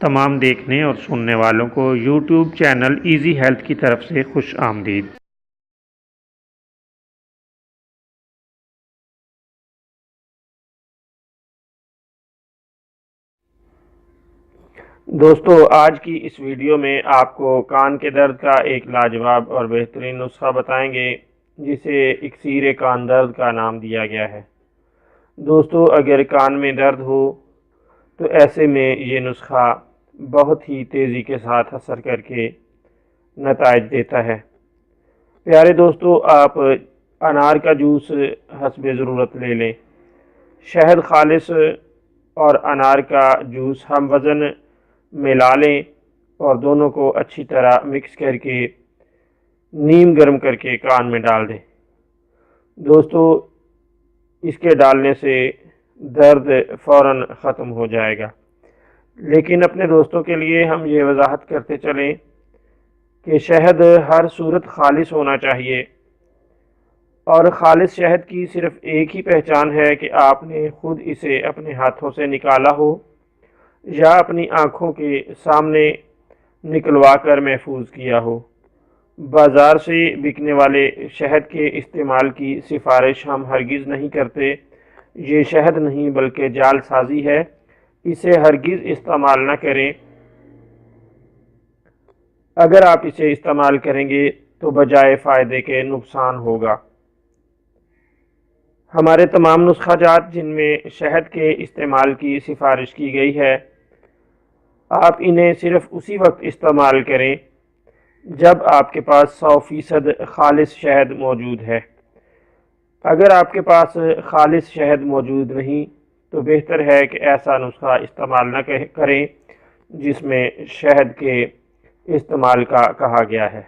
تمام دیکھنے اور سننے والوں کو یوٹیوب چینل ایزی ہیلتھ کی طرف سے خوش آمدید۔ دوستو، آج کی اس ویڈیو میں آپ کو کان کے درد کا ایک لاجواب اور بہترین نسخہ بتائیں گے جسے اکسیر کان درد کا نام دیا گیا ہے۔ دوستو، اگر کان میں درد ہو تو ایسے میں یہ نسخہ بہت ہی تیزی کے ساتھ اثر کر کے نتائج دیتا ہے۔ پیارے دوستو، آپ انار کا جوس حسب ضرورت لے لیں۔ شہد خالص اور انار کا جوس ہم وزن ملا لیں اور دونوں کو اچھی طرح مکس کر کے نیم گرم کر کے کان میں ڈال دیں۔ دوستو، اس کے ڈالنے سے درد فوراً ختم ہو جائے گا، لیکن اپنے دوستوں کے لیے ہم یہ وضاحت کرتے چلیں کہ شہد ہر صورت خالص ہونا چاہیے، اور خالص شہد کی صرف ایک ہی پہچان ہے کہ آپ نے خود اسے اپنے ہاتھوں سے نکالا ہو یا اپنی آنکھوں کے سامنے نکلوا کر محفوظ کیا ہو۔ بازار سے بکنے والے شہد کے استعمال کی سفارش ہم ہرگز نہیں کرتے۔ یہ شہد نہیں بلکہ جعل سازی ہے، اسے ہرگز استعمال نہ کریں۔ اگر آپ اسے استعمال کریں گے تو بجائے فائدے کے نقصان ہوگا۔ ہمارے تمام نسخہ جات جن میں شہد کے استعمال کی سفارش کی گئی ہے، آپ انہیں صرف اسی وقت استعمال کریں جب آپ کے پاس 100% خالص شہد موجود ہے۔ اگر آپ کے پاس خالص شہد موجود نہیں تو بہتر ہے کہ ایسا نسخہ استعمال نہ کریں جس میں شہد کے استعمال کا کہا گیا ہے۔